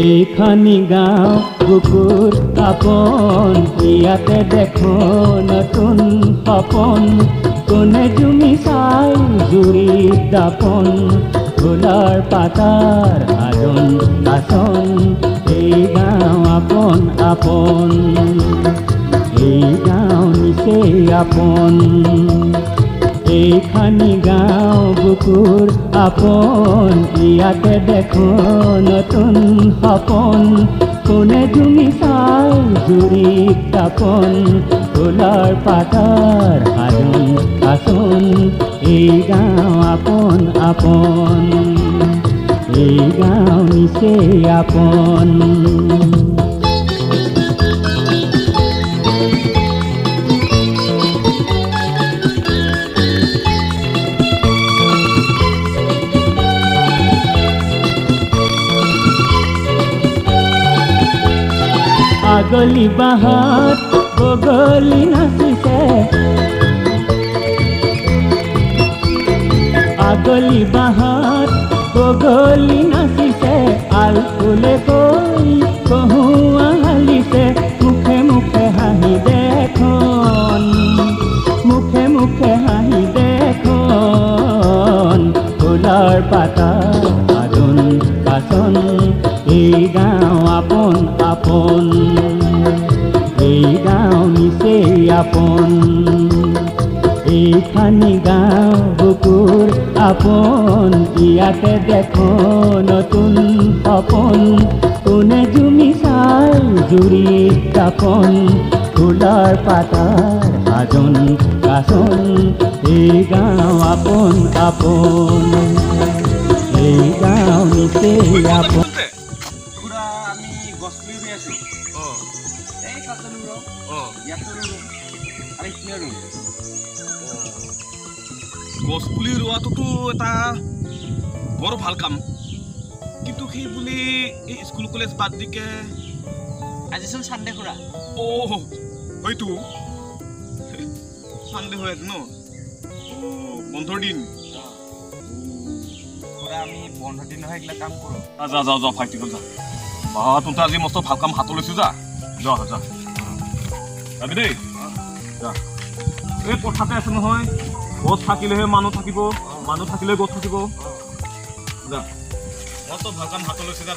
এইখানি গাঁও বুকুৰ আপন ইয়াতে দেখো নতুন সপোন কোনে তুমি চাই জুৰিত দাপন ফুলৰ পাতাৰ আদন নাচন এই গাঁও আপন আপন এই গাঁও নিচেই আপন এইখানি গাঁও বুকুৰ আপন ইয়াতে দেখো নতুন সপোন কোনে তুমি চাই জুৰিত দাপন ফুলৰ পাতাৰ আদন নাচন এই গাঁও আপন আপন এই গাঁও নিচেই আপন আগলি বাহাত বগলি নাচিছে আগলি বাহাত বগলি নাচিছে আল ফুলে গৈ কহুৱা হালিছে মুখে মুখে হাঁহি দেখোন মুখে মুখে হাঁহি দেখোন ফুলৰ পাতা আদন কাচন এই গাঁও আপন আপন এই গাঁও নিচেই আপন এইখানি গাঁও বুকুৰ আপন ইয়াতে দেখো নতুন সপোন কোনে তুমি চাই জুৰিত দাপন ফুলৰ পাতাৰ আদন কাচন এই গাঁও আপন আপন এই গাঁও নিচেই আপন গছ পুলি ৰোৱাটোতো এটা বৰ ভাল কাম কিন্তু সেই বুলি এই স্কুল কলেজ বাদ দিকে আজিচোন চানডে খুৰা হয়তো চানডে হৈ আছে ন বন্ধৰ দিন খুৰা আমি বন্ধৰ দিন নহয় এইগিলা কাম কৰোঁ যা যা যা ফাইটি গ'ল যা বা তহঁতে আজি মস্ত ভাল কাম হাতত লৈছোঁ যা যা যা যাবি দেই যা এই কথাতে আছে নহয় গছ থাকিলেহে মানুহ থাকিব মানুহ থাকিলে গছ থাকিব যা মস্ত ভাল কাম হাতত লৈছোঁ যা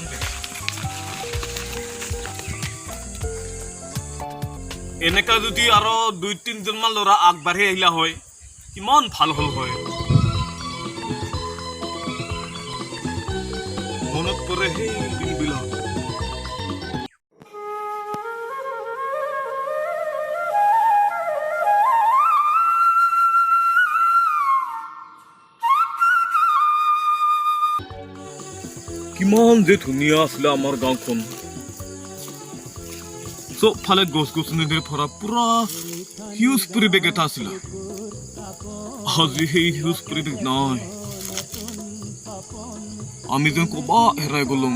এনেকা যদি আৰু 2-3জনমান ল'ৰা আগবাঢ়ি আহিলা হয় কিমান ভাল হ'ল হয় মনত পৰে সেই দিনবিলাক কিমান যে ধুনীয়া আছিলে আমাৰ গাঁওখন চবফালে গছ গছনিৰে ভৰা পুৰা সেউজ পৰিৱেশ এটা আছিলে আজি সেই সেউজ পৰিৱেশ নাই আমি যেন ক'বা হেৰাই গ'লো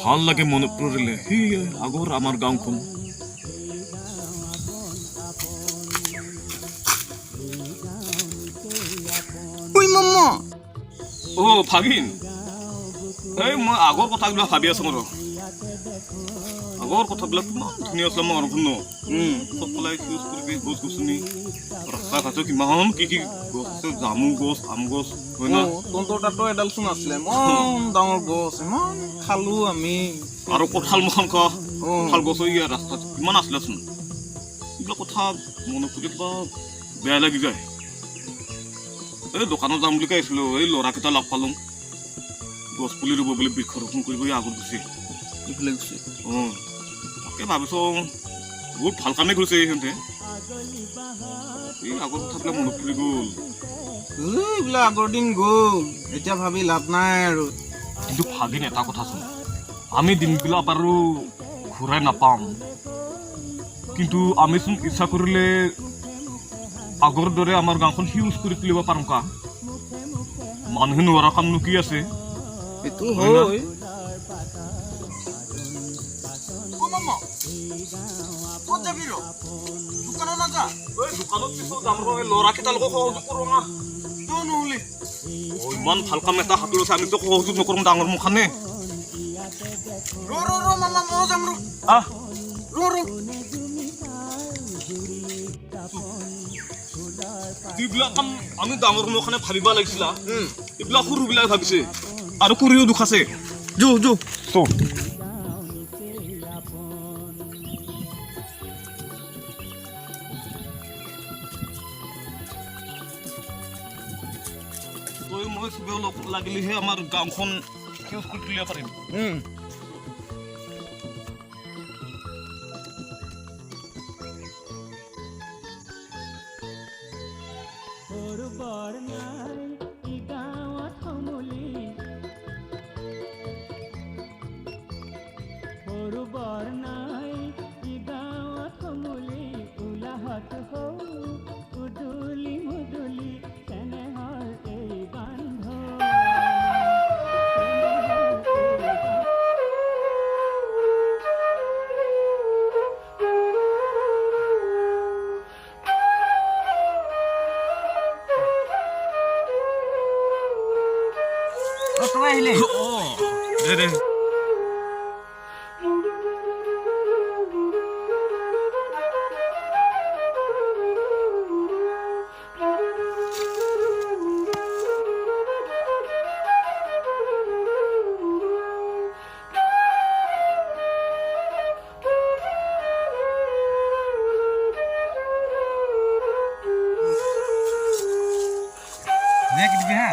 ভাল লাগে মনত পৰিলে সেই আগৰ আমাৰ গাঁওখন ভাগিন এই মই আগৰ কথাবিলাক ভাবি আছো মোৰ আগৰ কথাবিলাক কিমান ধুনীয়া আছিলে মোৰ শুনো চবফালে সেউজ পৰিৱেশ গছ গছনি ৰাস্তা ঘাটত কিমান কি কি গছ আছে জামু গছ আম গছ হয় না তহঁতৰ তাতো এডাল চোন আছিলে ইমান ডাঙৰ গছ ইমান খালো আমি আৰু কঁঠাল মখান খোৱা কঁঠাল গছ ইয়াৰ ৰাস্তাত কিমান আছিলে চোন এইবিলাক কথা মনত পৰি কিবা বেয়া লাগি যায় এই দোকানত যাম বুলি কৈছিলো এই ল'ৰাকেইটা লগ পালোঁ গছ পুলি ৰুব বুলি বৃক্ষৰোপণ কৰিব আগত গুচি তাকে ভাবিছোঁ বহুত ভাল কামেই কৰিছে সিহঁতে এই আগৰ কথাবিলাক মনত পৰি গ'ল এইবিলাক আগৰ দিন গ'ল এতিয়া ভাবি লাভ নাই আৰু কিন্তু ভাগিন এটা কথা চোন আমি দিনবিলাক আৰু ঘূৰাই নাপাম কিন্তু আমি চোন ইচ্ছা কৰিলে আগৰ দৰে আমাৰ গাঁওখন সেউজ কৰি তুলিব পাৰোঁ কা মানুহে নোৱাৰা কামনো কি আছে এইটো হয় দোকানত পিছত যাম ল'ৰাকেইটাৰ লগত সহযোগ কৰোঁ না বুলি ইমান ভাল কাম এটা হাতত লৈছে আমিতো সহযোগ নকৰোঁ ডাঙৰ মুখানে মামা মই যাম আহ এইবিলাক কাম আমি ডাঙৰ মুখানে ভাবিব লাগিছিলা এইবিলাক সৰুবিলাক ভাবিছে আৰু কৰিও দুখ আছে যো তই মই চবেও লগ লাগিলেহে আমাৰ গাঁওখন সেউজ কৰি তুলিব পাৰিম তই আহিলে দে নে কি দিবি হা